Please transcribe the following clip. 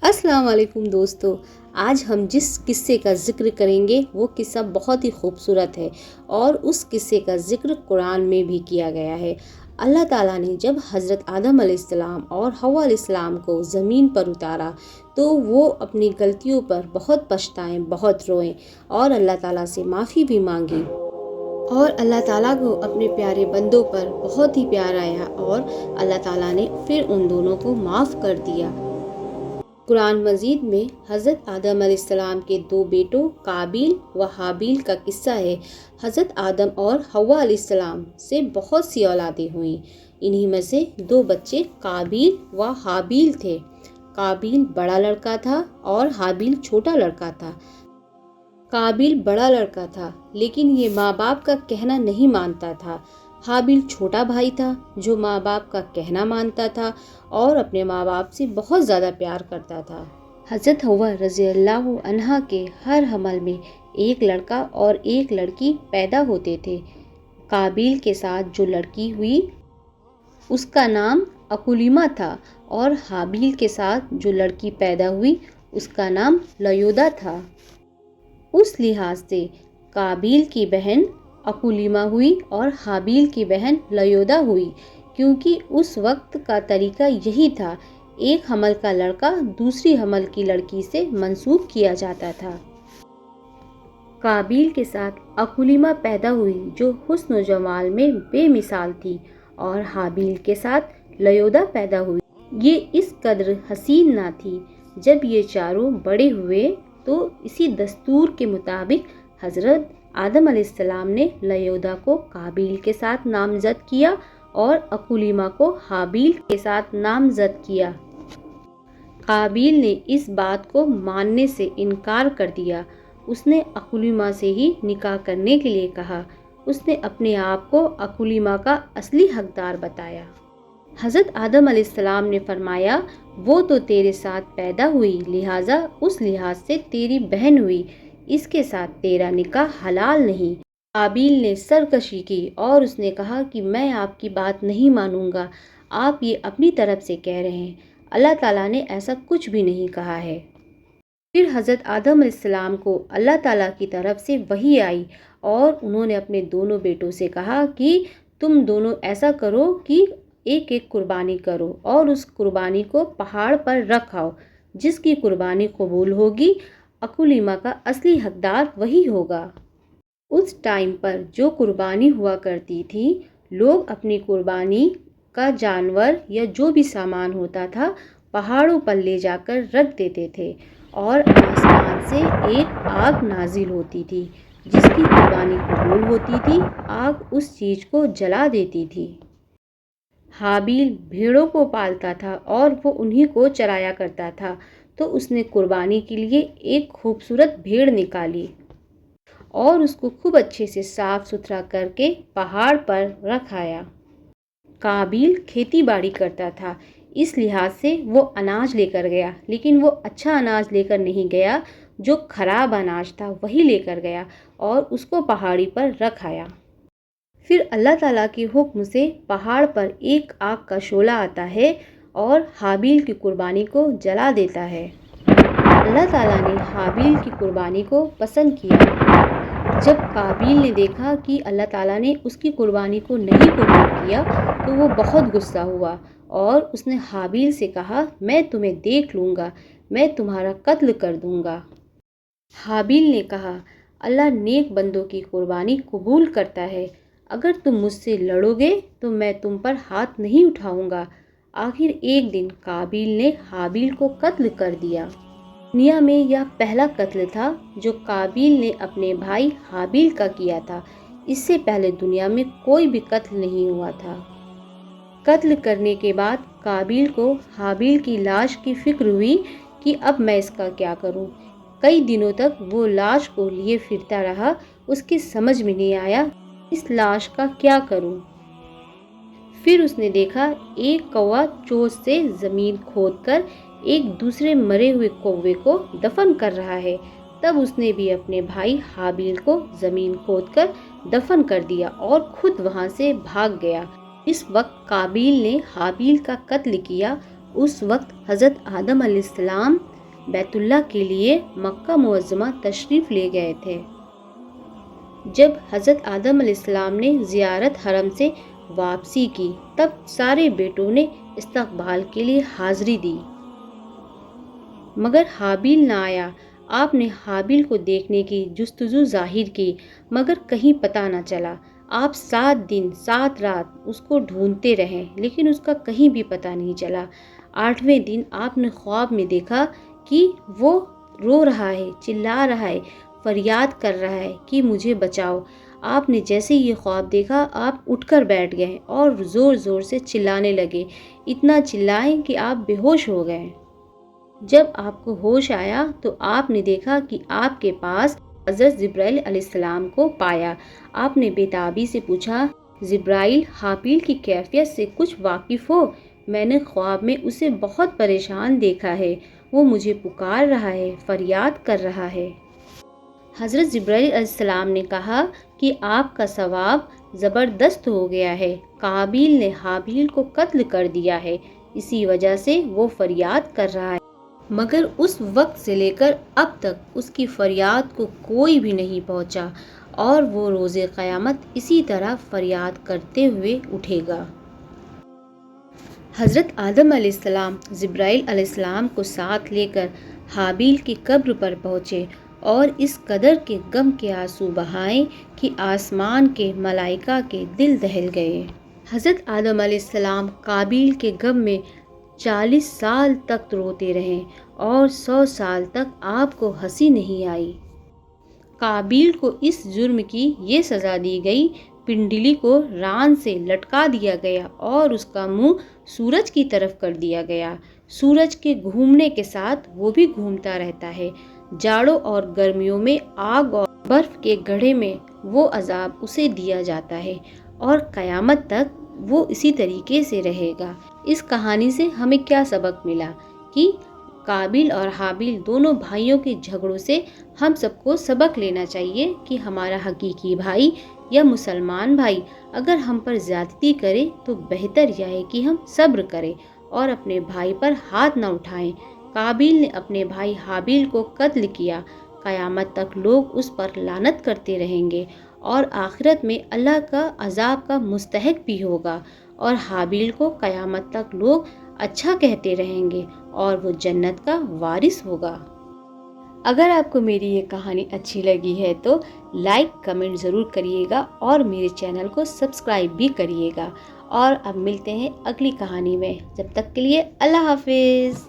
السلام علیکم دوستو، آج ہم جس قصے کا ذکر کریں گے وہ قصہ بہت ہی خوبصورت ہے اور اس قصے کا ذکر قرآن میں بھی کیا گیا ہے۔ اللہ تعالیٰ نے جب حضرت آدم علیہ السلام اور حوا علیہ السلام کو زمین پر اتارا تو وہ اپنی غلطیوں پر بہت پچھتائیں، بہت روئیں اور اللہ تعالیٰ سے معافی بھی مانگی، اور اللہ تعالیٰ کو اپنے پیارے بندوں پر بہت ہی پیار آیا اور اللہ تعالیٰ نے پھر ان دونوں کو معاف کر دیا۔ قرآن مجید میں حضرت آدم علیہ السلام کے دو بیٹوں قابیل و حابیل کا قصہ ہے۔ حضرت آدم اور حوا علیہ السلام سے بہت سی اولادیں ہوئیں، انہی میں سے دو بچے قابیل و حابیل تھے۔ قابیل بڑا لڑکا تھا اور حابیل چھوٹا لڑکا تھا۔ قابیل بڑا لڑکا تھا لیکن یہ ماں باپ کا کہنا نہیں مانتا تھا۔ حابیل چھوٹا بھائی تھا جو ماں باپ کا کہنا مانتا تھا اور اپنے ماں باپ سے بہت زیادہ پیار کرتا تھا۔ حضرت حوا رضی اللہ عنہا کے ہر حمل میں ایک لڑکا اور ایک لڑکی پیدا ہوتے تھے۔ قابیل کے ساتھ جو لڑکی ہوئی اس کا نام اکلیمہ تھا اور حابیل کے ساتھ جو لڑکی پیدا ہوئی اس کا نام لیودا تھا۔ اس لحاظ سے قابیل کی بہن اکلیمہ ہوئی اور حابیل کی بہن لیودا ہوئی، کیونکہ اس وقت کا طریقہ یہی تھا، ایک حمل کا لڑکا دوسری حمل کی لڑکی سے منسوب کیا جاتا تھا۔ قابیل کے ساتھ اکلیمہ پیدا ہوئی جو حسن و جمال میں بے مثال تھی، اور حابیل کے ساتھ لیودا پیدا ہوئی، یہ اس قدر حسین نہ تھی۔ جب یہ چاروں بڑے ہوئے تو اسی دستور کے مطابق حضرت آدم علیہ السلام نے لیودا کو قابیل کے ساتھ نامزد کیا اور اکلیمہ کو حابیل کے ساتھ نامزد کیا۔ قابیل نے اس بات کو ماننے سے انکار کر دیا، اس نے اکلیمہ سے ہی نکاح کرنے کے لیے کہا۔ اس نے اپنے آپ کو اکلیمہ کا اصلی حقدار بتایا۔ حضرت آدم علیہ السلام نے فرمایا، وہ تو تیرے ساتھ پیدا ہوئی لہٰذا اس لحاظ سے تیری بہن ہوئی، اس کے ساتھ تیرا نکاح حلال نہیں۔ قابیل نے سرکشی کی اور اس نے کہا کہ میں آپ کی بات نہیں مانوں گا، آپ یہ اپنی طرف سے کہہ رہے ہیں، اللہ تعالیٰ نے ایسا کچھ بھی نہیں کہا ہے۔ پھر حضرت آدم علیہ السلام کو اللہ تعالیٰ کی طرف سے وحی آئی اور انہوں نے اپنے دونوں بیٹوں سے کہا کہ تم دونوں ایسا کرو کہ ایک ایک قربانی کرو اور اس قربانی کو پہاڑ پر رکھ آؤ، جس کی قربانی قبول ہوگی اکلیمہ کا اصلی حقدار وہی ہوگا۔ اس ٹائم پر جو قربانی ہوا کرتی تھی، لوگ اپنی قربانی کا جانور یا جو بھی سامان ہوتا تھا پہاڑوں پر لے جا کر رکھ دیتے تھے، اور آسمان سے ایک آگ نازل ہوتی تھی، جس کی قربانی قبول ہوتی تھی آگ اس چیز کو جلا دیتی تھی۔ حابیل بھیڑوں کو پالتا تھا اور وہ انہی کو چرایا کرتا تھا، تو اس نے قربانی کے لیے ایک خوبصورت بھیڑ نکالی اور اس کو خوب اچھے سے صاف ستھرا کر کے پہاڑ پر رکھایا۔ قابیل کھیتی باڑی کرتا تھا، اس لحاظ سے وہ اناج لے کر گیا، لیکن وہ اچھا اناج لے کر نہیں گیا، جو خراب اناج تھا وہی لے کر گیا اور اس کو پہاڑی پر رکھایا۔ پھر اللہ تعالیٰ کے حکم سے پہاڑ پر ایک آگ کا شعلہ آتا ہے اور حابیل کی قربانی کو جلا دیتا ہے۔ اللہ تعالیٰ نے حابیل کی قربانی کو پسند کیا۔ جب قابیل نے دیکھا کہ اللہ تعالیٰ نے اس کی قربانی کو نہیں قبول کیا تو وہ بہت غصہ ہوا اور اس نے حابیل سے کہا، میں تمہیں دیکھ لوں گا، میں تمہارا قتل کر دوں گا۔ حابیل نے کہا، اللہ نیک بندوں کی قربانی قبول کرتا ہے، اگر تم مجھ سے لڑو گے تو میں تم پر ہاتھ نہیں اٹھاؤں گا۔ آخر ایک دن قابیل نے حابیل کو قتل کر دیا۔ دنیا میں یہ پہلا قتل تھا جو قابیل نے اپنے بھائی حابیل کا کیا تھا، اس سے پہلے دنیا میں کوئی بھی قتل نہیں ہوا تھا۔ قتل کرنے کے بعد قابیل کو حابیل کی لاش کی فکر ہوئی کہ اب میں اس کا کیا کروں۔ کئی دنوں تک وہ لاش کو لیے پھرتا رہا، اس کی سمجھ میں نہیں آیا اس لاش کا کیا کروں۔ پھر اس نے دیکھا ایک کوا چوٹ سے زمین کھود کر ایک دوسرے مرے ہوئے کوے کو دفن کر رہا ہے، تب اس نے بھی اپنے بھائی حابیل کو زمین کھود کر دفن کر دیا اور خود وہاں سے بھاگ گیا۔ اس وقت قابیل نے حابیل کا قتل کیا، اس وقت حضرت آدم علیہ السلام بیت اللہ کے لیے مکہ معظمہ تشریف لے گئے تھے۔ جب حضرت آدم علیہ السلام نے زیارت حرم سے واپسی کی تب سارے بیٹوں نے استقبال کے لیے حاضری دی، مگر حابیل نہ آیا۔ آپ نے حابیل کو دیکھنے کی جستجو ظاہر کی مگر کہیں پتہ نہ چلا۔ آپ 7 دن 7 رات اس کو ڈھونڈتے رہے لیکن اس کا کہیں بھی پتہ نہیں چلا۔ 8ویں دن آپ نے خواب میں دیکھا کہ وہ رو رہا ہے، چلا رہا ہے، فریاد کر رہا ہے کہ مجھے بچاؤ۔ آپ نے جیسے یہ خواب دیکھا آپ اٹھ کر بیٹھ گئے اور زور زور سے چلانے لگے، اتنا چلائے کہ آپ بے ہوش ہو گئے۔ جب آپ کو ہوش آیا تو آپ نے دیکھا کہ آپ کے پاس حضرت جبرائیل علیہ السلام کو پایا۔ آپ نے بےتابی سے پوچھا، جبرائیل، حابیل کی کیفیت سے کچھ واقف ہو؟ میں نے خواب میں اسے بہت پریشان دیکھا ہے، وہ مجھے پکار رہا ہے، فریاد کر رہا ہے۔ حضرت جبرائیل علیہ السلام نے کہا کہ آپ کا ثواب زبردست ہو گیا ہے، قابیل نے حابیل کو قتل کر دیا ہے، اسی وجہ سے وہ فریاد کر رہا ہے، مگر اس وقت سے لے کر اب تک اس کی فریاد کو کوئی بھی نہیں پہنچا اور وہ روز قیامت اسی طرح فریاد کرتے ہوئے اٹھے گا۔ حضرت آدم علیہ السلام جبرائیل علیہ السلام کو ساتھ لے کر حابیل کی قبر پر پہنچے اور اس قدر کے غم کے آنسو بہائے کہ آسمان کے ملائکہ کے دل دہل گئے۔ حضرت آدم علیہ السلام قابیل کے غم میں 40 سال تک روتے رہے اور 100 سال تک آپ کو ہنسی نہیں آئی۔ قابیل کو اس جرم کی یہ سزا دی گئی، پنڈلی کو ران سے لٹکا دیا گیا اور اس کا منہ سورج کی طرف کر دیا گیا۔ سورج کے گھومنے کے ساتھ وہ بھی گھومتا رہتا ہے۔ جاڑوں اور گرمیوں میں آگ اور برف کے گڑھے میں وہ عذاب اسے دیا جاتا ہے اور قیامت تک وہ اسی طریقے سے رہے گا۔ اس کہانی سے ہمیں کیا سبق ملا کہ قابیل اور حابیل دونوں بھائیوں کے جھگڑوں سے ہم سب کو سبق لینا چاہیے کہ ہمارا حقیقی بھائی یا مسلمان بھائی اگر ہم پر زیادتی کرے تو بہتر یہ ہے کہ ہم صبر کریں اور اپنے بھائی پر ہاتھ نہ اٹھائیں۔ قابیل نے اپنے بھائی حابیل کو قتل کیا، قیامت تک لوگ اس پر لعنت کرتے رہیں گے اور آخرت میں اللہ کا عذاب کا مستحق بھی ہوگا، اور حابیل کو قیامت تک لوگ اچھا کہتے رہیں گے اور وہ جنت کا وارث ہوگا۔ اگر آپ کو میری یہ کہانی اچھی لگی ہے تو لائک کمنٹ ضرور کریے گا اور میرے چینل کو سبسکرائب بھی کریے گا، اور اب ملتے ہیں اگلی کہانی میں، جب تک کے لیے اللہ حافظ۔